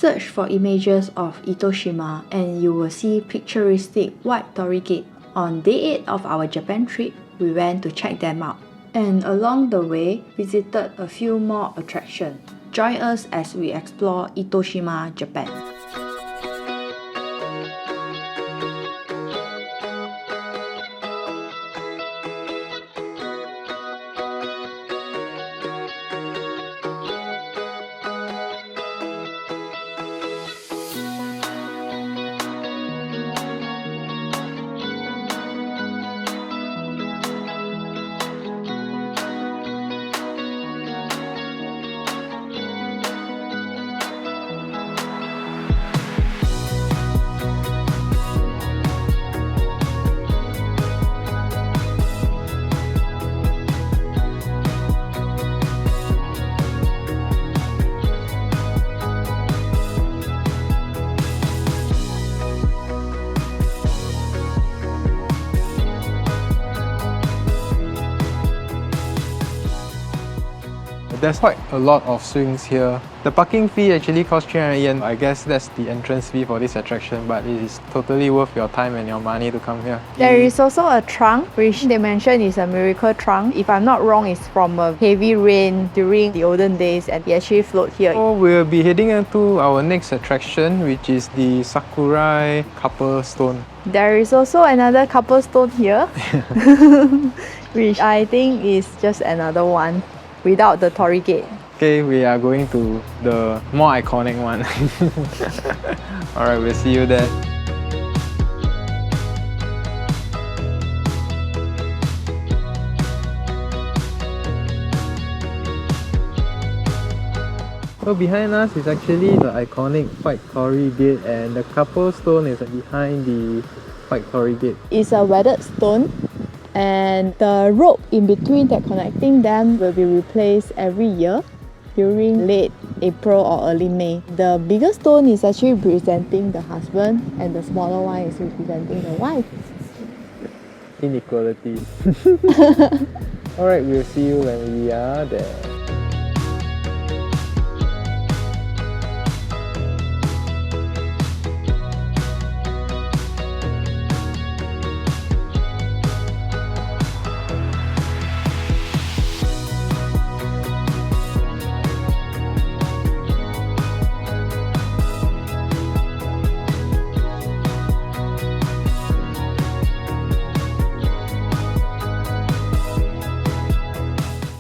Search for images of Itoshima and you will see picturesque white torii gate. On day 8 of our Japan trip, we went to check them out. And along the way, visited a few more attractions. Join us as we explore Itoshima, Japan. There's quite a lot of swings here. The parking fee actually costs 300 yen. I guess that's the entrance fee for this attraction, but it is totally worth your time and your money to come here. There is also a trunk, which they mention is a miracle trunk. If I'm not wrong, it's from a heavy rain during the olden days and it actually float here. So we'll be heading into our next attraction, which is the Sakurai Couple Stone. There is also another couple stone here, which I think is just another one without the torii gate. Okay, we are going to the more iconic one. Alright, we'll see you there. So behind us is actually the iconic white torii gate, and the couple stone is behind the white torii gate. It's a weathered stone, and the rope in between that connecting them will be replaced every year during late April or early May. The bigger stone is actually representing the husband and the smaller one is representing the wife. Inequality. Alright, we'll see you when we are there.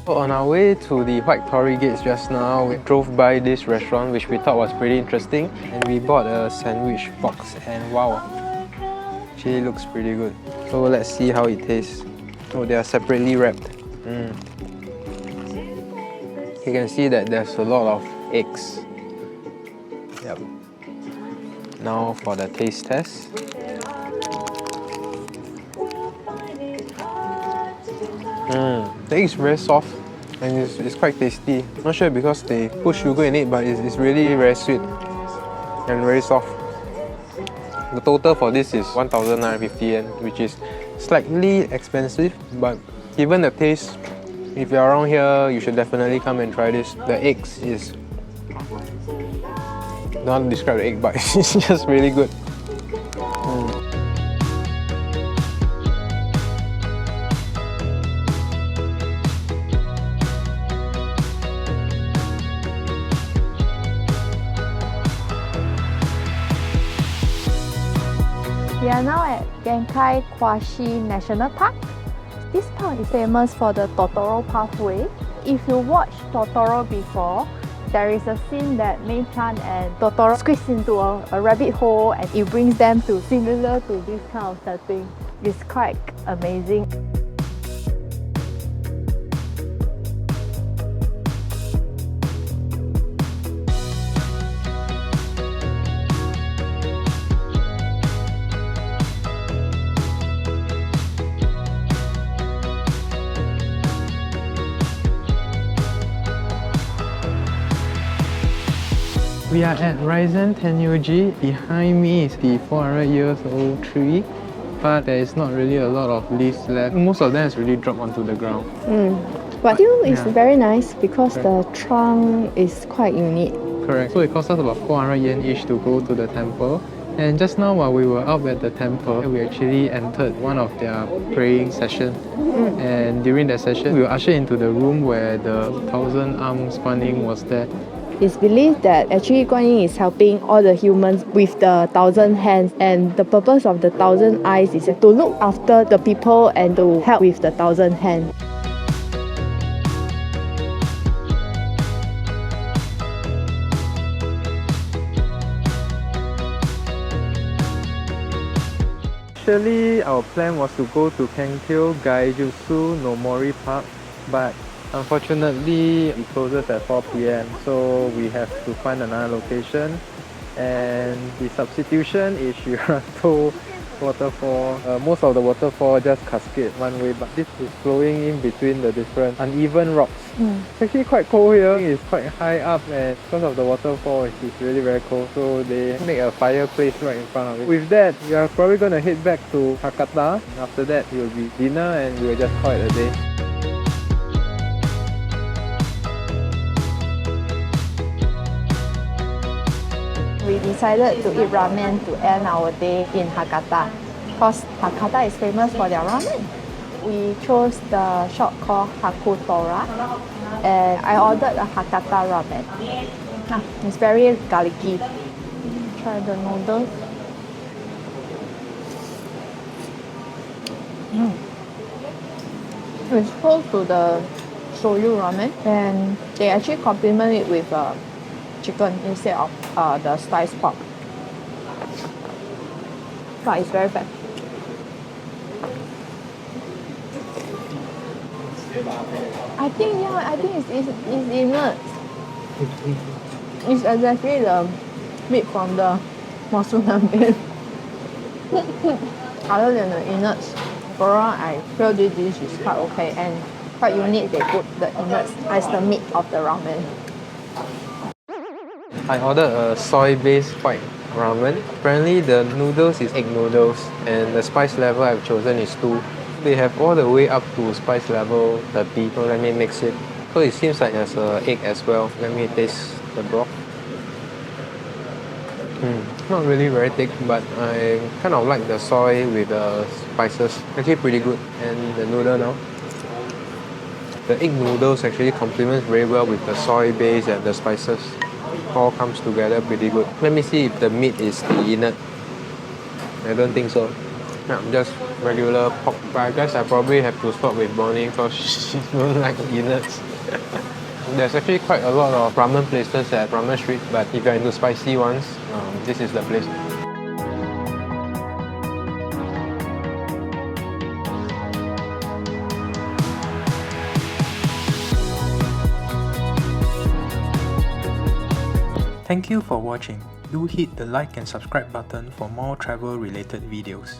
On our way to the white torii gates just now, we drove by this restaurant which we thought was pretty interesting, and we bought a sandwich box, and wow, actually looks pretty good. So let's see how it tastes. Oh, they are separately wrapped. You can see that there's a lot of eggs. Yep. Now for the taste test. The egg is very soft and it's quite tasty. Not sure because they put sugar in it, but it's really very sweet and very soft. The total for this is 1,950 yen, which is slightly expensive, but given the taste, if you're around here, you should definitely come and try this. The eggs is... not describe the egg, but it's just really good. We are now at Genkai-Quasi National Park. This park is famous for the Totoro pathway. If you watched Totoro before, there is a scene that Mei-chan and Totoro squeeze into a rabbit hole and it brings them to similar to this kind of setting. It's quite amazing. We are at Raizansennyoji. Behind me is the 400 years old tree, but there is not really a lot of leaves left. Most of them has really dropped onto the ground. But still it's very nice because the trunk is quite unique. Correct. So it cost us about 400 yen each to go to the temple. And just now while we were out at the temple, we actually entered one of their praying sessions. And during that session, we were ushered into the room where the 1,000 arms Guan Yin was there. It's believed that actually Guan Yin is helping all the humans with the 1,000 hands, and the purpose of the 1,000 eyes is to look after the people and to help with the 1,000 hands. Initially, our plan was to go to Kenkyo Gaijutsu no Mori Park, but unfortunately it closes at 4 p.m. so we have to find another location, and the substitution is Shiraito Waterfall. Most of the waterfall just cascade one way, but this is flowing in between the different uneven rocks. It's actually quite cold here. It's quite high up, and because of the waterfall it's really very cold, so they make a fireplace right in front of it. With that, we are probably going to head back to Hakata. After that it will be dinner and we will just call it a day. We decided to eat ramen to end our day in Hakata, because Hakata is famous for their ramen. We chose the shop called Hakutora, and I ordered a Hakata Ramen. It's very garlicky. Try the noodles. It's close to the shoyu ramen, and they actually complement it with chicken instead of the sliced pork. But it's very bad. I think it's inert. It's exactly the meat from the monsoon. Other than the innards, overall I feel this dish is quite okay and quite unique. They put the innards as the meat of the ramen. I ordered a soy-based white ramen. Apparently the noodles is egg noodles, and the spice level I've chosen is 2. They have all the way up to spice level 30, so let me mix it. So it seems like there's an egg as well. Let me taste the broth. Not really very thick, but I kind of like the soy with the spices. Actually pretty good. And the noodle now. The egg noodles actually complements very well with the soy base and the spices. All comes together pretty good. Let me see if the meat is the innard. I don't think so. Yeah, just regular pork. But I guess I probably have to stop with Bonnie because she don't like innards. There's actually quite a lot of ramen places at Ramen Street, but if you're into spicy ones, this is the place. Thank you for watching. Do hit the like and subscribe button for more travel related videos.